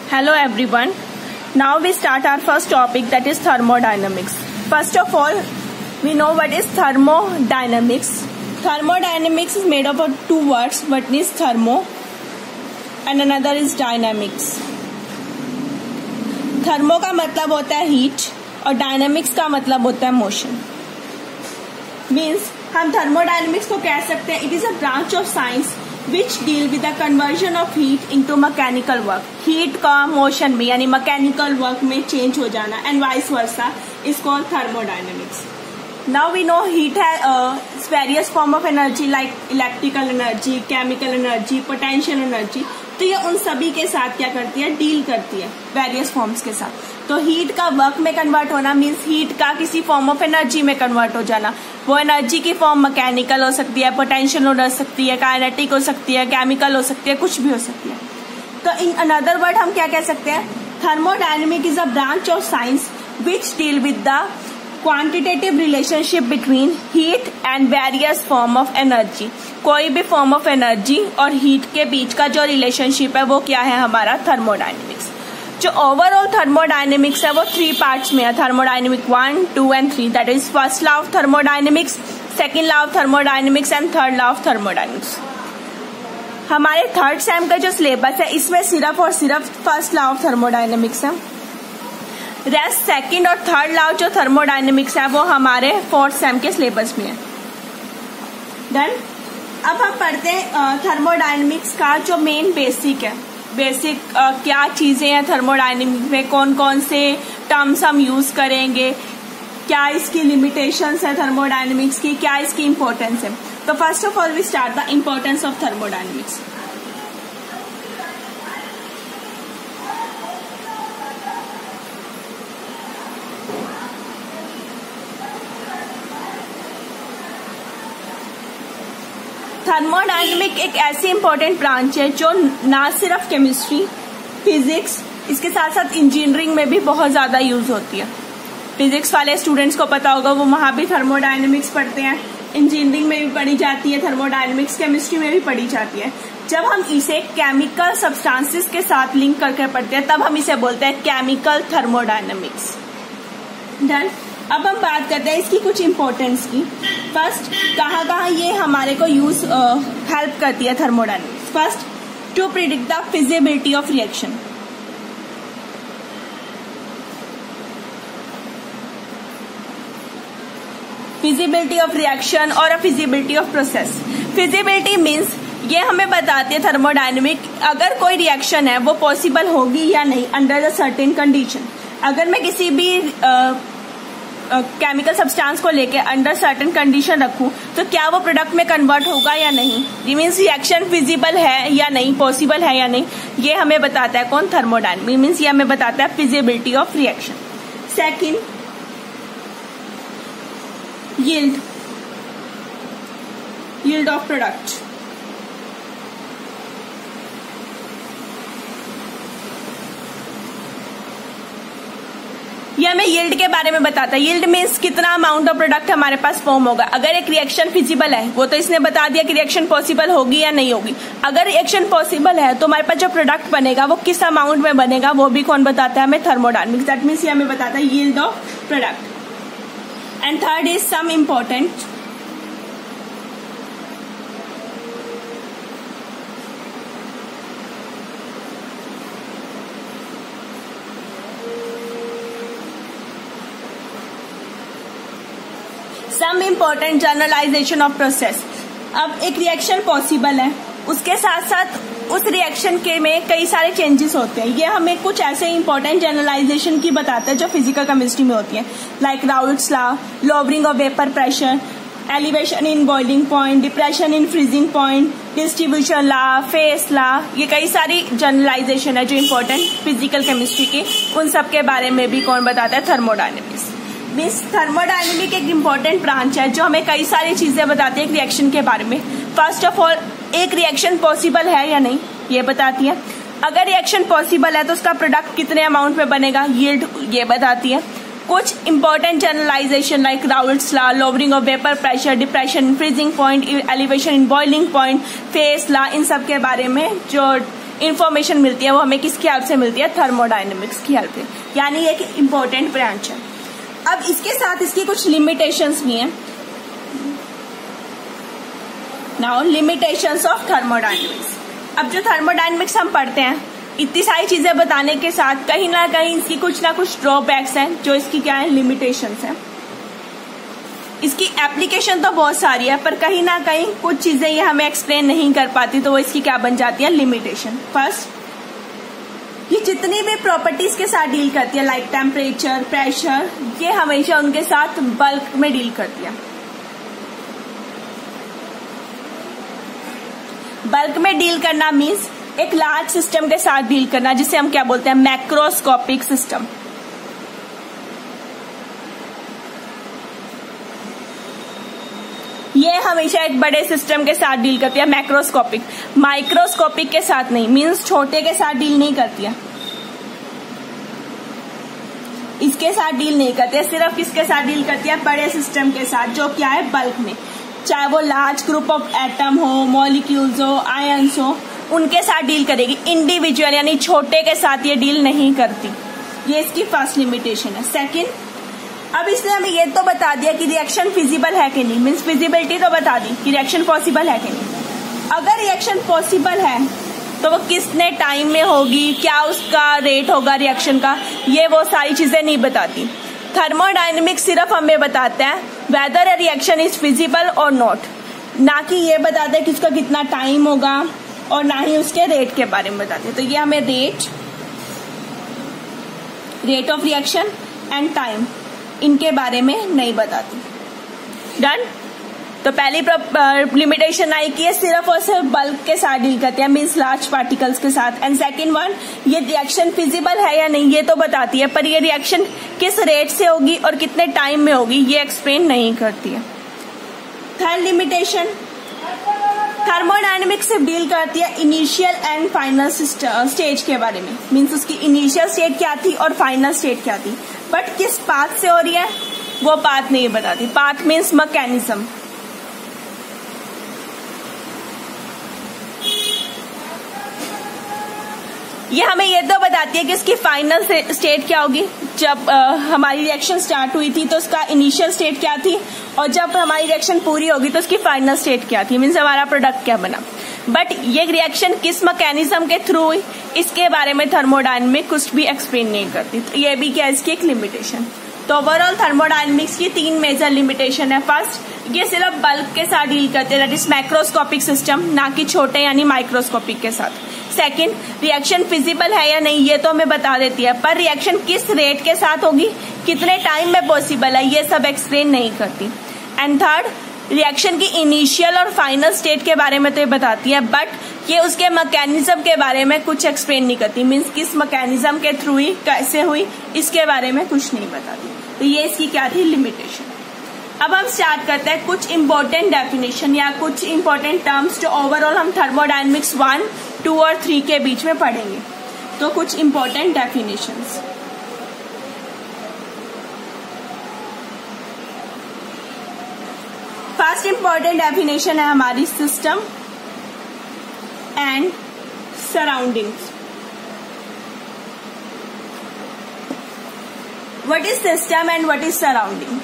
Hello everyone. Now we start our first topic, that is thermodynamics. First of all, we know what is thermodynamics. Thermodynamics is made up of two words. One is thermo and another is dynamics. Thermo का मतलब होता है heat और dynamics का मतलब होता है motion. Means हम thermodynamics को कह सकते हैं it is a branch of science which deal with the conversion of heat into mechanical work. Heat का motion में यानी mechanical work में change हो जाना and vice versa is called thermodynamics. Now we know heat has various form of energy like electrical energy, chemical energy, potential energy. तो ये उन सभी के साथ क्या करती है, डील करती है वेरियस फॉर्म्स के साथ. तो हीट का वर्क में कन्वर्ट होना मीन्स हीट का किसी फॉर्म ऑफ एनर्जी में कन्वर्ट हो जाना. वो एनर्जी की फॉर्म मैकेनिकल हो सकती है, पोटेंशियल हो सकती है, काइनेटिक हो सकती है, केमिकल हो सकती है, कुछ भी हो सकती है. तो इन अनदर वर्ड हम क्या कह सकते हैं, thermodynamic is a branch of science which deal with the quantitative relationship between heat and various form of energy. कोई भी फॉर्म ऑफ एनर्जी और हीट के बीच का जो रिलेशनशिप है वो क्या है, हमारा थर्मोडायनेमिक्स. जो ओवरऑल थर्मोडायनेमिक्स है वो 3 पार्ट्स में है. Thermodynamic 1, 2 and 3. That is first law of thermodynamics, second law of thermodynamics and third law of thermodynamics. हमारे थर्ड सेम का जो सिलेबस है इसमें सिर्फ और सिर्फ फर्स्ट लॉ ऑफ थर्मोडायनेमिक्स है. रेस्ट सेकेंड और थर्ड लॉ जो थर्मोडायनेमिक्स है वो हमारे फोर्थ सेम के सिलेबस में है. डन. अब हम पढ़ते हैं थर्मोडायनेमिक्स का जो मेन बेसिक है. बेसिक क्या चीजें हैं थर्मोडायनेमिक्स में, कौन कौन से टर्म्स हम यूज करेंगे, क्या इसकी लिमिटेशंस है थर्मोडायनेमिक्स की, क्या इसकी इंपॉर्टेंस है. तो first of all we start the importance of thermodynamics. Thermodynamic एक ऐसी इंपॉर्टेंट ब्रांच है जो ना सिर्फ केमिस्ट्री, फिजिक्स, इसके साथ साथ इंजीनियरिंग में भी बहुत ज्यादा यूज होती है. फिजिक्स वाले स्टूडेंट्स को पता होगा, वो वहां भी थर्मोडायनेमिक्स पढ़ते हैं. इंजीनियरिंग में भी पढ़ी जाती है थर्मोडायनेमिक्स, केमिस्ट्री में भी पढ़ी जाती है. जब हम इसे केमिकल सब्सटेंसेस के साथ लिंक करके पढ़ते हैं तब हम इसे बोलते हैं केमिकल थर्मोडायनेमिक्स. डन. अब हम बात करते हैं इसकी कुछ इंपॉर्टेंस की. फर्स्ट, कहाँ कहाँ ये हमारे को यूज हेल्प करती है thermodynamics. First, to predict the feasibility of reaction. Feasibility of reaction और feasibility of process. Feasibility means ये हमें बताती है थर्मोडायनेमिक अगर कोई रिएक्शन है वो पॉसिबल होगी या नहीं अंडर द सर्टेन कंडीशन. अगर मैं किसी भी केमिकल सब्सटेंस को लेके अंडर सर्टेन कंडीशन रखूं तो क्या वो प्रोडक्ट में कन्वर्ट होगा या नहीं. ये मीन्स रिएक्शन फिजिबल है या नहीं, पॉसिबल है या नहीं, ये हमें बताता है कौन, थर्मोडायनेमिक. मीन्स ये हमें बताता है feasibility of reaction. Second, yield of product. ये हमें यील्ड के बारे में बताता है. यील्ड मीन्स कितना अमाउंट ऑफ प्रोडक्ट हमारे पास फॉर्म होगा. अगर एक रिएक्शन फिजिबल है वो तो इसने बता दिया कि रिएक्शन पॉसिबल होगी या नहीं होगी. अगर रिएक्शन पॉसिबल है तो हमारे पास जो प्रोडक्ट बनेगा वो किस अमाउंट में बनेगा वो भी कौन बताता है, हमें थर्मोडायनेमिक्स. दैट मीन्स ये हमें बताता है yield of product. And third is some important some important generalization of process. अब एक रिएक्शन पॉसिबल है, उसके साथ साथ उस रिएक्शन के में कई सारे चेंजेस होते हैं. ये हमें कुछ ऐसे इंपॉर्टेंट जनरलाइजेशन की बताता है जो फिजिकल केमिस्ट्री में होती है, like Raoult's law, lowering of vapour pressure, elevation in boiling point, depression in freezing point, distribution law, face law. ये कई सारी जनरलाइजेशन है जो इंपॉर्टेंट फिजिकल केमिस्ट्री की, उन सब के बारे में भी कौन बताता है, थर्मोडायनेमिक्स. मीन्स थर्मोडायनेमिक एक इम्पॉर्टेंट ब्रांच है जो हमें कई सारी चीजें बताती है एक रिएक्शन के बारे में. फर्स्ट ऑफ ऑल, एक रिएक्शन पॉसिबल है या नहीं ये बताती है. अगर रिएक्शन पॉसिबल है तो उसका प्रोडक्ट कितने अमाउंट में बनेगा, यील्ड, ये बताती है. कुछ important generalization like Raoult's law, lowering of vapour pressure, depression, freezing point, elevation in boiling point, phase law, इन सब के बारे में जो इंफॉर्मेशन मिलती है वो हमें किसकी हेल्प से मिलती है, थर्मोडायनेमिक्स की हेल्प से, यानी एक इम्पोर्टेंट ब्रांच है। अब इसके साथ इसकी कुछ लिमिटेशंस भी हैं। Now limitations of thermodynamics. अब जो थर्मोडायनेमिक्स हम पढ़ते हैं, इतनी सारी चीजें बताने के साथ कहीं ना कहीं इसकी कुछ ना कुछ ड्रॉबैक्स हैं, जो इसकी क्या है, लिमिटेशंस हैं। इसकी एप्लीकेशन तो बहुत सारी है, पर कहीं ना कहीं कुछ चीजें ये हमें एक्सप्लेन नहीं कर पाती, तो वो इसकी क्या बन जाती है, लिमिटेशन। फर्स्ट, ये जितनी भी प्रॉपर्टीज के साथ डील करती है, लाइक टेम्परेचर, प्रेशर, ये हमेशा उनके साथ बल्क में डील करती है। बल्क में डील करना मीन्स एक लार्ज सिस्टम के साथ डील करना, जिसे हम क्या बोलते हैं, मैक्रोस्कोपिक सिस्टम। ये हमेशा एक बड़े सिस्टम के साथ डील करती है, मैक्रोस्कोपिक। माइक्रोस्कोपिक के साथ नहीं, मीन्स छोटे के साथ डील नहीं करती है, इसके साथ डील नहीं करती है। सिर्फ किसके साथ डील करती है, बड़े सिस्टम के साथ, जो क्या है, बल्क में, चाहे वो लार्ज ग्रुप ऑफ एटम हो, मॉलिक्यूल्स हो, आयंस हो, उनके साथ डील करेगी। इंडिविजुअल यानी छोटे के साथ ये डील नहीं करती। ये इसकी फर्स्ट लिमिटेशन है। सेकंड, अब इसने हमें ये तो बता दिया कि रिएक्शन फिजिबल है कि नहीं, मीन्स फिजिबिलिटी तो बता दी कि रिएक्शन पॉसिबल है कि नहीं। अगर रिएक्शन पॉसिबल है तो वो कितने टाइम में होगी, क्या उसका रेट होगा रिएक्शन का, ये वो सारी चीजें नहीं बताती। थर्मोडायनेमिक्स सिर्फ हमें बताता है weather a reaction is feasible और नॉट, ना कि ये बताते हैं कि उसका कितना टाइम होगा, और ना ही उसके रेट के बारे में बताते हैं। तो ये हमें rate of reaction and time, इनके बारे में नहीं बताती। डन। तो पहली लिमिटेशन आई कि ये सिर्फ और सिर्फ बल्क के साथ डील करते हैं, मीन्स लार्ज पार्टिकल्स के साथ। एंड सेकंड वन, ये रिएक्शन फिजिबल है या नहीं ये तो बताती है, पर ये रिएक्शन किस रेट से होगी और कितने टाइम में होगी ये एक्सप्लेन नहीं करती है। थर्ड लिमिटेशन, थर्मोडायनेमिक्स सिर्फ डील करती है इनिशियल एंड फाइनल स्टेज के बारे में, मीन्स उसकी इनिशियल स्टेट क्या थी और फाइनल स्टेट क्या थी, बट किस पाथ से हो रही है वो पाथ नहीं बताती। Path means mechanism. ये हमें ये तो बताती है कि इसकी फाइनल स्टेट क्या होगी। जब हमारी रिएक्शन स्टार्ट हुई थी तो उसका इनिशियल स्टेट क्या थी, और जब हमारी रिएक्शन पूरी होगी तो उसकी फाइनल स्टेट क्या थी, मीन्स हमारा प्रोडक्ट क्या बना। बट ये रिएक्शन किस मैकेनिज्म के थ्रू हुई, इसके बारे में थर्मोडायनेमिक्स कुछ भी एक्सप्लेन नहीं करती। तो ये भी क्या, इसकी एक लिमिटेशन। तो ओवरऑल थर्मोडायनेमिक्स की 3 मेजर लिमिटेशन है। फर्स्ट, ये सिर्फ बल्क के साथ डील करते हैं, दैट इज मैक्रोस्कोपिक सिस्टम, ना कि छोटे यानी माइक्रोस्कोपिक के साथ। सेकंड, रिएक्शन फिजिबल है या नहीं ये तो हमें बता देती है, पर रिएक्शन किस रेट के साथ होगी, कितने टाइम में पॉसिबल है, ये सब एक्सप्लेन नहीं करती। एंड थर्ड, रिएक्शन की इनिशियल और फाइनल स्टेट के बारे में तो ये बताती है, बट ये उसके मैकेनिज्म के बारे में कुछ एक्सप्लेन नहीं करती, मीन्स किस मैकेनिज्म के थ्रू हुई, कैसे हुई, इसके बारे में कुछ नहीं बताती। तो ये इसकी क्या थी, लिमिटेशन। अब हम स्टार्ट करते हैं कुछ इंपॉर्टेंट डेफिनेशन या कुछ इंपॉर्टेंट टर्म्स जो ओवरऑल हम थर्मोडायनेमिक्स 1, 2 और 3 के बीच में पढ़ेंगे। तो कुछ important definitions. First important definition है हमारी system and surroundings. What is system and what is surrounding.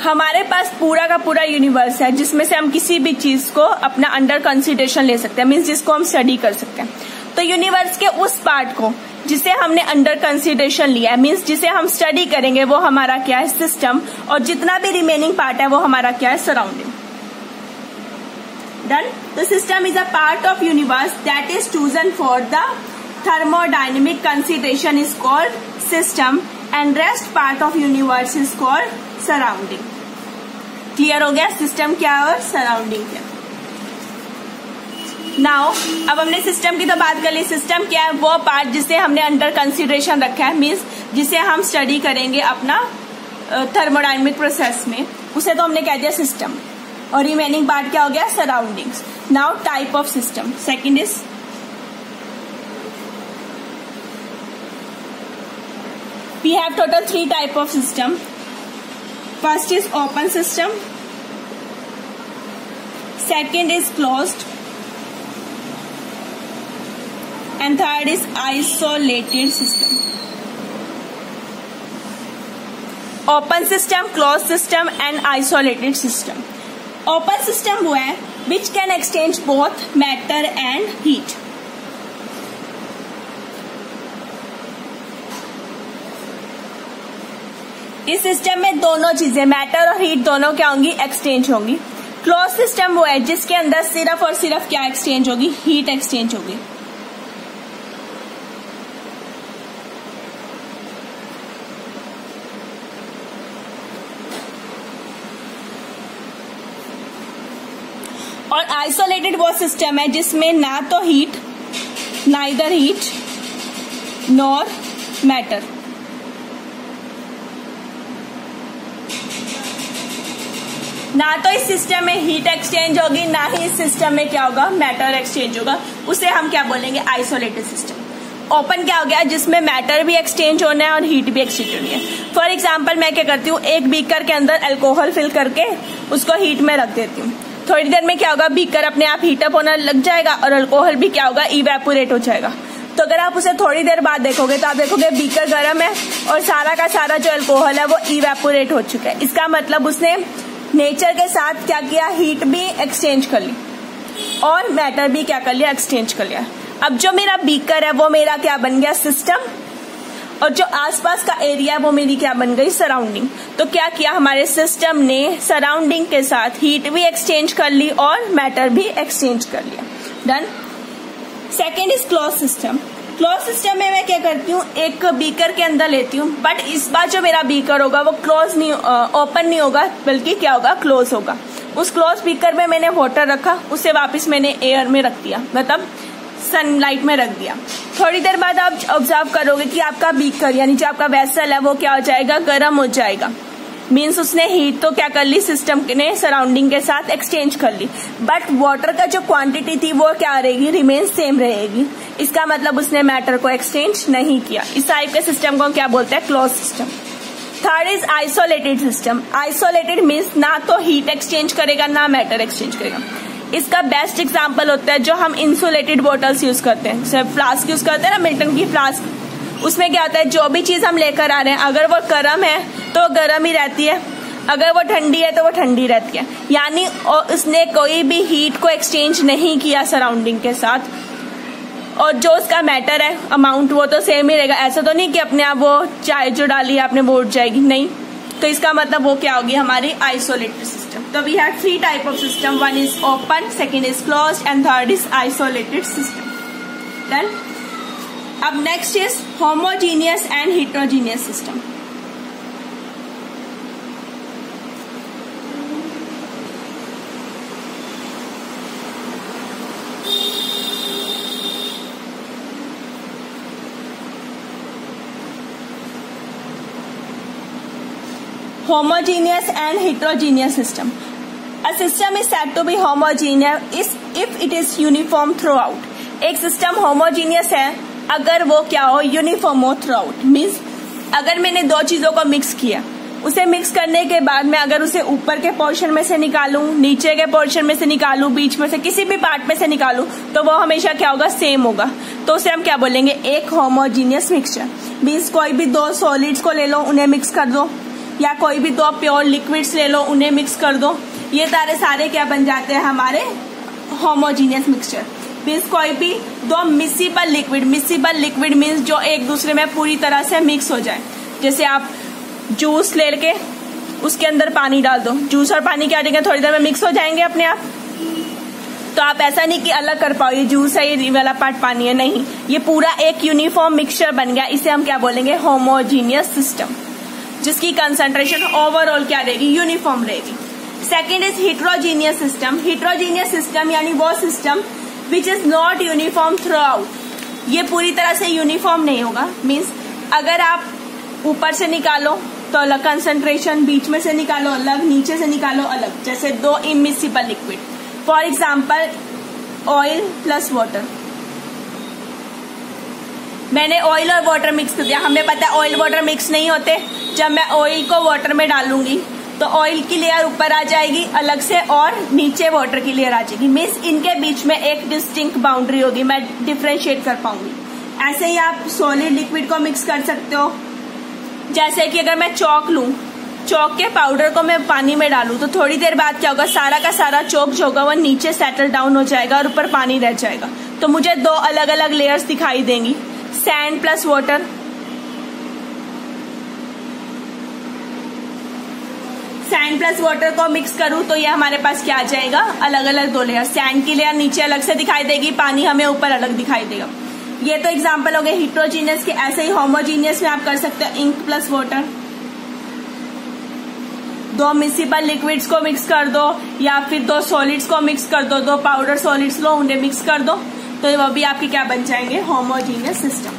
हमारे पास पूरा का पूरा यूनिवर्स है जिसमें से हम किसी भी चीज को अपना अंडर कंसिडरेशन ले सकते हैं, मीन्स जिसको हम स्टडी कर सकते हैं। तो यूनिवर्स के उस पार्ट को जिसे हमने अंडर कंसिडरेशन लिया है, मीन्स जिसे हम स्टडी करेंगे, वो हमारा क्या है, सिस्टम, और जितना भी रिमेनिंग पार्ट है वो हमारा क्या है, सराउंडिंग। डन। तो system is a part of universe that is chosen for the thermodynamic consideration is called system and rest part of universe is called surrounding। Clear हो गया सिस्टम क्या है और सराउंडिंग क्या। नाउ अब हमने सिस्टम की तो बात कर ली। सिस्टम क्या है, वो पार्ट जिसे हमने अंडर कंसिडरेशन रखा है, मीन्स जिसे हम स्टडी करेंगे अपना थर्मोडायनेमिक प्रोसेस में, उसे तो हमने कह दिया सिस्टम। और रिमेनिंग पार्ट क्या हो गया, surroundings. Now type of system. Second is we have total 3 type of system. First is open system, second is closed, and third is isolated system. Open system, closed system and isolated system. Open system वो है which can exchange both matter and heat. इस system में दोनों चीजें matter और heat दोनों क्या होंगी, एक्सचेंज होंगी. क्लोज सिस्टम वो है जिसके अंदर सिर्फ और सिर्फ क्या एक्सचेंज होगी, हीट एक्सचेंज होगी. और आइसोलेटेड वो सिस्टम है जिसमें ना तो heat, neither heat nor matter. ना तो इस सिस्टम में हीट एक्सचेंज होगी, ना ही इस सिस्टम में क्या होगा, मैटर एक्सचेंज होगा. उसे हम क्या बोलेंगे, आइसोलेटेड सिस्टम. ओपन क्या हो गया, जिसमें मैटर भी एक्सचेंज होना है और हीट भी एक्सचेंज होनी है. फॉर एग्जांपल मैं क्या करती हूँ, एक बीकर के अंदर अल्कोहल फिल करके उसको हीट में रख देती हूँ. थोड़ी देर में क्या होगा, बीकर अपने आप हीटअप होना लग जाएगा और अल्कोहल भी क्या होगा, इवेपोरेट हो जाएगा. तो अगर आप उसे थोड़ी देर बाद देखोगे तो आप देखोगे बीकर गर्म है और सारा का सारा जो अल्कोहल है वो इवेपोरेट हो चुका है. इसका मतलब उसने नेचर के साथ क्या किया, हीट भी एक्सचेंज कर ली और मैटर भी क्या कर लिया, एक्सचेंज कर लिया. अब जो मेरा बीकर है वो मेरा क्या बन गया, सिस्टम, और जो आसपास का एरिया है वो मेरी क्या बन गई, सराउंडिंग. तो क्या किया हमारे सिस्टम ने, सराउंडिंग के साथ हीट भी एक्सचेंज कर ली और मैटर भी एक्सचेंज कर लिया. Done. Second is close system. Close system में मैं क्या करती हूँ, एक बीकर के अंदर लेती हूँ, बट इस बार जो मेरा बीकर होगा वो क्लोज नहीं, ओपन नहीं होगा, बल्कि क्या होगा, क्लोज होगा. उस क्लोज बीकर में मैंने वाटर रखा, उसे वापस मैंने एयर में रख दिया, मतलब सनलाइट में रख दिया. थोड़ी देर बाद आप ऑब्जर्व करोगे कि आपका बीकर यानी जो आपका वेसल है वो क्या हो जाएगा, गर्म हो जाएगा. मीन्स उसने हीट तो क्या कर ली, सिस्टम ने सराउंडिंग के साथ एक्सचेंज कर ली, बट वाटर का जो क्वांटिटी थी वो क्या रहेगी, रिमेन सेम रहेगी. इसका मतलब उसने मैटर को एक्सचेंज नहीं किया. इस टाइप के सिस्टम को क्या बोलते हैं, close system. Third is isolated system. Isolated means ना तो हीट एक्सचेंज करेगा ना मैटर एक्सचेंज करेगा. इसका बेस्ट एग्जाम्पल होता है जो हम इंसुलेटेड बोटल्स यूज करते हैं, जैसे फ्लास्क यूज करते हैं ना, मिल्टन की फ्लास्क. उसमें क्या होता है, जो भी चीज हम लेकर आ रहे हैं अगर वो गर्म है तो गर्म ही रहती है, अगर वो ठंडी है तो वो ठंडी रहती है. यानी उसने कोई भी हीट को एक्सचेंज नहीं किया सराउंडिंग के साथ, और जो उसका मैटर है अमाउंट वो तो सेम ही रहेगा. ऐसा तो नहीं कि अपने आप वो चाय जो डाली है आपने वो उठ जाएगी, नहीं. तो इसका मतलब वो क्या होगी, हमारी आइसोलेटेड सिस्टम. तो we have three type of system. One is open, second is closed and third is isolated system. Done. अब next is homogeneous and heterogeneous system. Homogeneous and heterogeneous system. A system is said to be homogeneous if it is uniform throughout. एक system homogeneous है अगर वो क्या हो, uniform हो throughout. Means अगर मैंने दो चीजों को मिक्स किया, उसे मिक्स करने के बाद मैं अगर उसे ऊपर के पोर्शन में से निकालूं, नीचे के पोर्शन में से निकालूं, बीच में से किसी भी पार्ट में से निकालूं, तो वो हमेशा क्या होगा, सेम होगा. तो उसे हम क्या बोलेंगे, एक होमोजीनियस मिक्सचर. मीन्स कोई भी दो सॉलिड्स को ले लो, उन्हें मिक्स कर दो, या कोई भी दो प्योर लिक्विड्स ले लो, उन्हें मिक्स कर दो. ये सारे क्या बन जाते हैं, हमारे होमोजीनियस मिक्सचर. मीन्स कोई भी दो मिसिबल लिक्विड मीन्स जो एक दूसरे में पूरी तरह से मिक्स हो जाए. जैसे आप जूस ले के उसके अंदर पानी डाल दो, जूस और पानी क्या देंगे, थोड़ी देर में मिक्स हो जाएंगे अपने आप. तो आप ऐसा नहीं कि अलग कर पाओ, ये जूस है ये वाला पार्ट पानी है, नहीं, ये पूरा एक यूनिफॉर्म मिक्सचर बन गया. इसे हम क्या बोलेंगे, होमोजीनियस सिस्टम, जिसकी कंसंट्रेशन ओवरऑल क्या रहेगी, यूनिफॉर्म रहेगी. Second is heterogeneous system. Heterogeneous system यानी वो system which is not uniform through out. ये पूरी तरह से यूनिफॉर्म नहीं होगा. मीन्स अगर आप ऊपर से निकालो तो अलग कंसंट्रेशन, बीच में से निकालो अलग, नीचे से निकालो अलग. जैसे दो immiscible liquid, for example oil plus water. मैंने ऑयल और वाटर मिक्स कर दिया. हमें पता है ऑयल वाटर मिक्स नहीं होते. जब मैं ऑयल को वाटर में डालूंगी तो ऑयल की लेयर ऊपर आ जाएगी अलग से और नीचे वाटर की लेयर आ जाएगी. मीन्स इनके बीच में एक डिस्टिंक्ट बाउंड्री होगी, मैं डिफ्रेंशिएट कर पाऊंगी. ऐसे ही आप सॉलिड लिक्विड को मिक्स कर सकते हो। जैसे कि अगर मैं चॉक लूं, चॉक के पाउडर को मैं पानी में डालूं तो थोड़ी देर बाद क्या होगा, सारा का सारा चॉक जो होगा वो नीचे सेटल डाउन हो जाएगा और ऊपर पानी रह जाएगा। तो मुझे दो अलग अलग लेयर्स दिखाई देंगी, sand plus water. Sand plus water को मिक्स करूं तो ये हमारे पास क्या आ जाएगा, अलग अलग दो लेयर। सैंड की लेयर नीचे अलग से दिखाई देगी, पानी हमें ऊपर अलग दिखाई देगा। ये तो एग्जांपल हो गए हिट्रोजीनियस के। ऐसे ही होमोजीनियस में आप कर सकते हो इंक प्लस वाटर। दो मिक्सिबल लिक्विड्स को मिक्स कर दो या फिर दो सॉलिड्स को मिक्स कर दो, दो पाउडर सॉलिड्स लो उन्हें मिक्स कर दो, तो वो भी आपके क्या बन जाएंगे, होमोजीनियस सिस्टम।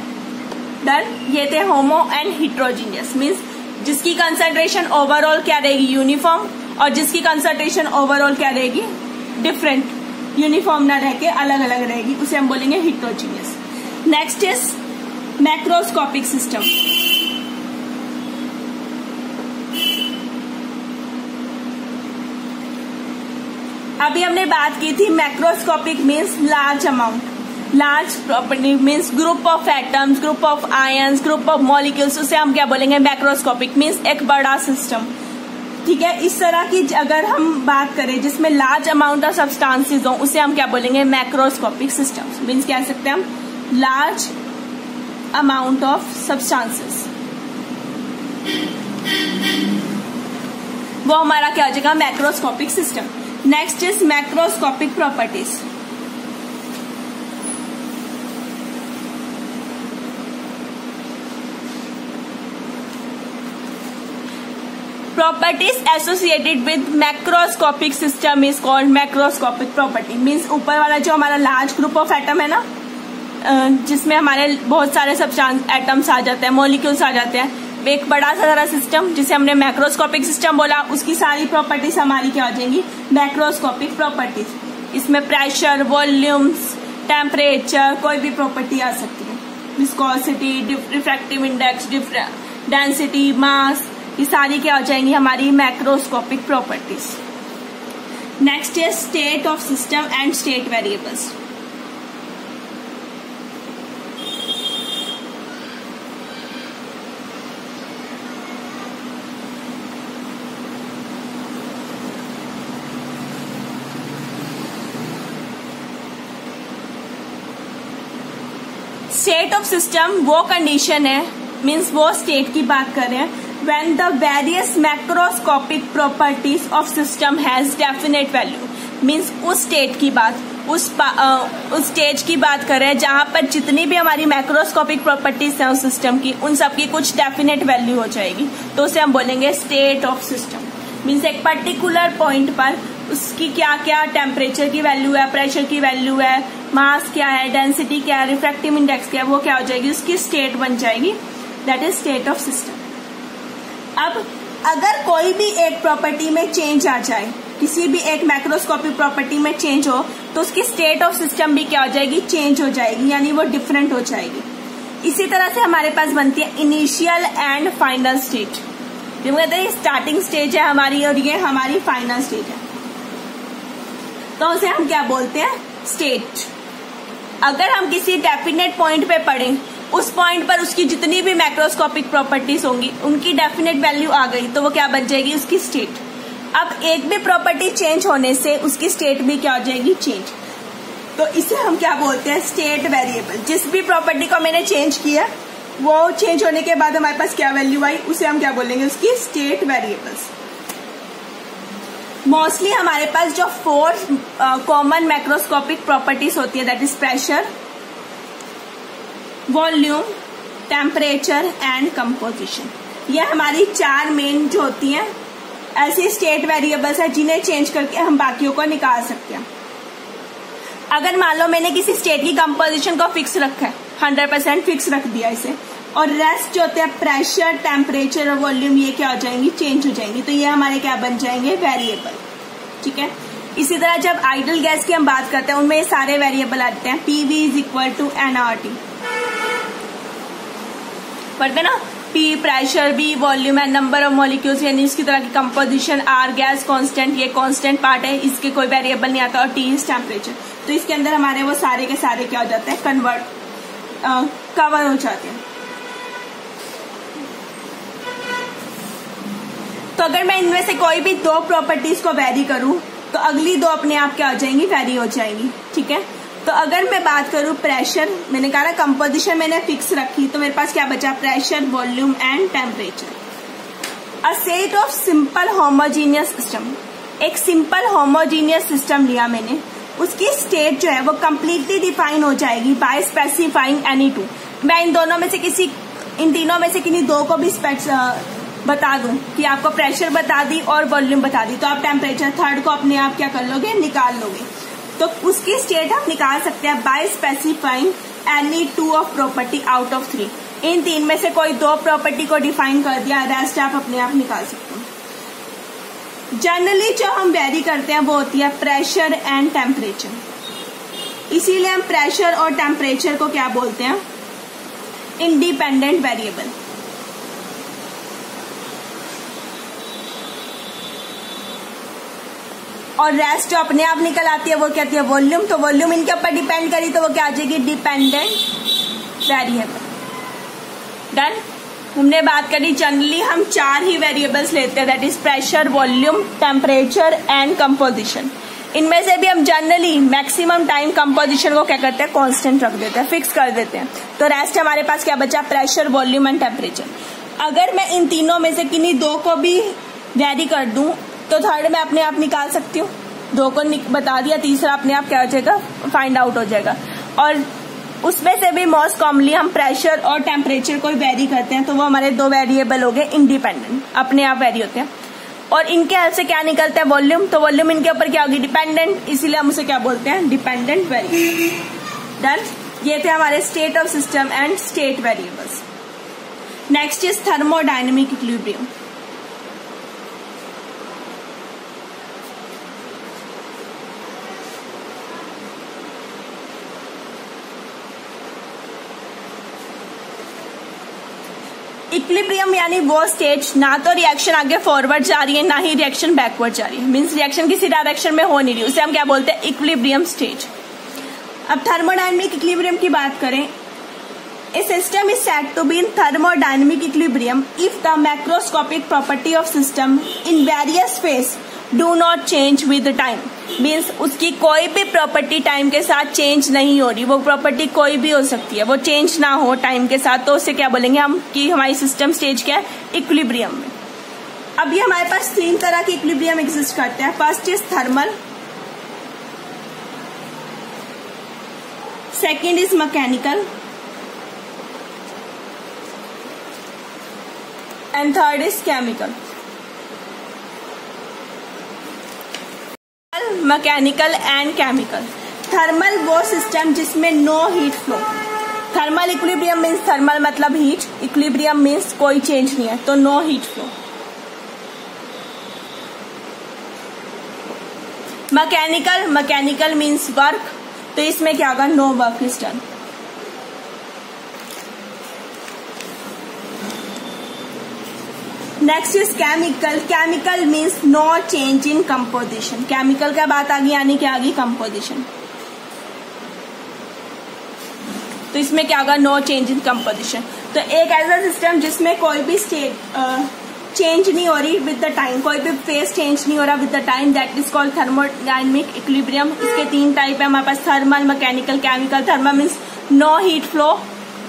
डन। ये थे होमो एंड हिट्रोजीनियस, मीन्स जिसकी कंसंट्रेशन ओवरऑल क्या रहेगी, यूनिफॉर्म, और जिसकी कंसंट्रेशन ओवरऑल क्या रहेगी, डिफरेंट, यूनिफॉर्म ना रह के अलग अलग रहेगी, उसे हम बोलेंगे heterogeneous. Next is macroscopic system. अभी हमने बात की थी macroscopic means large amount, large property means group of atoms, group of ions, group of molecules, उसे हम क्या बोलेंगे, मैक्रोस्कोपिक मीन्स एक बड़ा सिस्टम। ठीक है, इस तरह की अगर हम बात करें जिसमें लार्ज अमाउंट ऑफ सब्सटेंसेस हो, उसे हम क्या बोलेंगे, मैक्रोस्कोपिक सिस्टम्स। मीन्स कह सकते हैं हम लार्ज अमाउंट ऑफ सब्सटेंसेस, वो हमारा क्या हो जाएगा, macroscopic system. Next is macroscopic properties. Properties associated with macroscopic system is called macroscopic property. Means ऊपर वाला जो हमारा लार्ज ग्रुप ऑफ एटम है ना, जिसमें हमारे बहुत सारे सब्सटेंस एटम्स आ जाते हैं, मॉलिक्यूल्स आ जाते हैं, एक बड़ा सा सारा सिस्टम जिसे हमने मैक्रोस्कोपिक सिस्टम बोला, उसकी सारी प्रॉपर्टीज हमारी क्या हो जाएंगी, मैक्रोस्कोपिक प्रॉपर्टीज। इसमें प्रेशर, वॉल्यूम्स, टेम्परेचर, कोई भी प्रॉपर्टी आ सकती है, विस्कोसिटी, रिफ्रैक्टिव इंडेक्स, डेंसिटी, मास, ये सारी क्या हो जाएंगी हमारी macroscopic properties. Next is state of system and state variables. State of system वो कंडीशन है, मीन्स वो स्टेट की बात कर रहे हैं, when the various macroscopic properties of system has definite value, means उस स्टेट की बात, उस स्टेज की बात कर रहे हैं जहां पर जितनी भी हमारी मैक्रोस्कोपिक प्रॉपर्टीज हैं उस सिस्टम की, उन सब की कुछ डेफिनेट वैल्यू हो जाएगी, तो उसे हम बोलेंगे स्टेट ऑफ सिस्टम। मीन्स एक पर्टिकुलर पॉइंट पर उसकी क्या क्या टेम्परेचर की वैल्यू है, प्रेशर की वैल्यू है, मास क्या है, डेंसिटी क्या है, रिफ्रैक्टिव इंडेक्स क्या है, वो क्या हो जाएगी, उसकी स्टेट बन जाएगी, that is state of system. अब अगर कोई भी एक प्रॉपर्टी में चेंज आ जाए, किसी भी एक मैक्रोस्कोपिक प्रॉपर्टी में चेंज हो, तो उसकी स्टेट ऑफ सिस्टम भी क्या हो जाएगी, चेंज हो जाएगी, यानी वो डिफरेंट हो जाएगी। इसी तरह से हमारे पास बनती है इनिशियल एंड फाइनल स्टेट। जो कहते हैं स्टार्टिंग स्टेज है हमारी और ये हमारी फाइनल स्टेज है, तो उसे हम क्या बोलते हैं, स्टेट। अगर हम किसी डेफिनेट पॉइंट पे पढ़ें, उस पॉइंट पर उसकी जितनी भी मैक्रोस्कोपिक प्रॉपर्टीज होंगी उनकी डेफिनेट वैल्यू आ गई, तो वो क्या बन जाएगी, उसकी स्टेट। अब एक भी प्रॉपर्टी चेंज होने से उसकी स्टेट भी क्या हो जाएगी, चेंज। तो इसे हम क्या बोलते हैं, स्टेट वेरिएबल। जिस भी प्रॉपर्टी को मैंने चेंज किया, वो चेंज होने के बाद हमारे पास क्या वैल्यू आई, उसे हम क्या बोलेंगे, उसकी स्टेट वेरिएबल्स। मोस्टली हमारे पास जो 4 कॉमन मैक्रोस्कोपिक प्रॉपर्टीज होती है, that is pressure, volume, temperature and composition. ये हमारी 4 मेन जो होती हैं ऐसी स्टेट वेरिएबल्स है जिन्हें चेंज करके हम बाकियों को निकाल सकते हैं। अगर मान लो मैंने किसी स्टेट की कंपोजिशन को फिक्स रखा है, 100% फिक्स रख दिया इसे, और रेस्ट जो होते हैं प्रेशर, टेम्परेचर और वॉल्यूम, ये क्या हो जाएंगी, चेंज हो जाएंगी, तो ये हमारे क्या बन जाएंगे, वेरिएबल। ठीक है, इसी तरह जब आइडल गैस की हम बात करते हैं, उनमें ये सारे वेरिएबल आते हैं। PV is equal to nRT, पढ़ते ना, P pressure, B volume and number of molecules, यानी इसकी तरह की कंपोजिशन, R गैस कांस्टेंट, ये कांस्टेंट पार्ट है, इसके कोई वेरिएबल नहीं आता, और T इज टेम्परेचर। तो इसके अंदर हमारे वो सारे के सारे क्या हो जाते हैं, कन्वर्ट कवर हो जाते हैं। तो अगर मैं इनमें से कोई भी दो प्रॉपर्टीज को वेरी करूं तो अगली दो अपने आप क्या हो जाएंगी, वेरी हो जाएंगी। ठीक है, तो अगर मैं बात करूं प्रेशर, मैंने कहा ना कंपोजिशन मैंने फिक्स रखी, तो मेरे पास क्या बचा, pressure, volume and temperature. A set of simple homogeneous system, एक सिंपल होमोजीनियस सिस्टम लिया मैंने, उसकी स्टेट जो है वो कंप्लीटली डिफाइन हो जाएगी बाय स्पेसिफाइंग एनी टू। मैं इन दोनों में से इन तीनों में से किन्हीं दो को भी बता दूं कि आपको प्रेशर बता दी और वॉल्यूम बता दी, तो आप टेम्परेचर थर्ड को अपने आप क्या कर लोगे, निकाल लोगे। तो उसकी स्टेट हम निकाल सकते हैं by specifying any two of property out of three. इन तीन में से कोई दो प्रॉपर्टी को डिफाइन कर दिया, रेस्ट आप अपने आप निकाल सकते हो। जनरली जो हम वेरी करते हैं वो होती है प्रेशर एंड टेम्परेचर। इसीलिए हम प्रेशर और टेम्परेचर को क्या बोलते हैं, इंडिपेंडेंट वेरिएबल। और रेस्ट जो अपने आप निकल आती है वो कहती है वॉल्यूम। तो वॉल्यूम इनके ऊपर डिपेंड करी तो वो क्या आ जाएगी, डिपेंडेंट वेरिएबल। डन। हमने बात करी जनरली हम चार ही वेरिएबल्स लेते हैं, that is pressure, volume, temperature and composition. इनमें से भी हम जनरली मैक्सिमम टाइम कंपोजिशन को क्या करते हैं, कांस्टेंट रख देते हैं, फिक्स कर देते हैं। तो रेस्ट हमारे पास क्या बचा, प्रेशर, वॉल्यूम एंड टेम्परेचर। अगर मैं इन तीनों में से किन्हीं दो को भी वेरी कर दूं तो थर्ड में अपने आप निकाल सकती हूँ, दो को बता दिया, तीसरा अपने आप क्या हो जाएगा, फाइंड आउट हो जाएगा। और उसमें से भी मोस्ट कॉमनली हम प्रेशर और टेम्परेचर को वेरी करते हैं, तो वो हमारे दो वेरिएबल हो गए इंडिपेंडेंट, अपने आप वेरी होते हैं। और इनके हेल्प से क्या निकलता है, वॉल्यूम। तो वॉल्यूम इनके ऊपर क्या होगी, डिपेंडेंट, इसीलिए हम उसे क्या बोलते हैं, डिपेंडेंट वेरिएबल। डन। ये थे हमारे state of system and state variables. Next is thermodynamic equilibrium. Equilibrium यानी वो स्टेज ना तो रिएक्शन आगे फॉरवर्ड जा रही है ना ही रिएक्शन बैकवर्ड जा रही है, मींस रिएक्शन किसी डायरेक्शन में हो नहीं रही, उसे हम क्या बोलते हैं, इक्विलिब्रियम स्टेज। अब थर्मोडायनेमिक इक्विलिब्रियम की बात करें, a system is said to be in thermodynamic equilibrium if the macroscopic property of system in various phase do not change with time. Means उसकी कोई भी प्रॉपर्टी टाइम के साथ चेंज नहीं हो रही, वो प्रॉपर्टी कोई भी हो सकती है, वो चेंज ना हो टाइम के साथ, तो उसे क्या बोलेंगे हम कि हमारी सिस्टम स्टेज क्या है, इक्विलिब्रियम में। अब ये हमारे पास तीन तरह के इक्विलिब्रियम एग्जिस्ट करते हैं। First is thermal, second is mechanical and third is chemical. Mechanical and chemical. Thermal वो सिस्टम जिसमें no heat flow. Thermal equilibrium means thermal मतलब हीट, इक्विलिब्रियम मीन्स कोई चेंज नहीं है, तो no heat flow. Mechanical means work, तो इसमें क्या होगा, no work is done. Next is chemical. Chemical means no change in composition. Chemical का बात आ गई, यानी क्या आ गई, कंपोजिशन। तो इसमें क्या होगा, नो चेंज इन कंपोजिशन। तो एक ऐसा सिस्टम जिसमें कोई भी स्टेट चेंज नहीं हो रही विद द टाइम, कोई भी फेज चेंज नहीं हो रहा with the time, that is called thermodynamic equilibrium. इसके तीन टाइप है हमारे पास, thermal, mechanical, chemical. Thermal means no heat flow,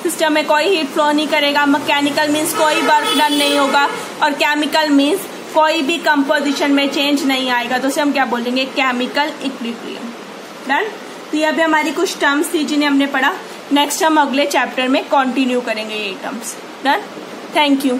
system में कोई हीट फ्लो नहीं करेगा। मैकेनिकल मीन्स कोई वर्क डन नहीं होगा, और केमिकल मीन्स कोई भी कंपोजिशन में चेंज नहीं आएगा, तो उसे हम क्या बोलेंगे, केमिकल इक्विलिब्रियम। डन। तो ये अभी हमारी कुछ टर्म्स थी जिन्हें हमने पढ़ा। नेक्स्ट हम अगले चैप्टर में कंटिन्यू करेंगे ये टर्म्स। डन। Thank you.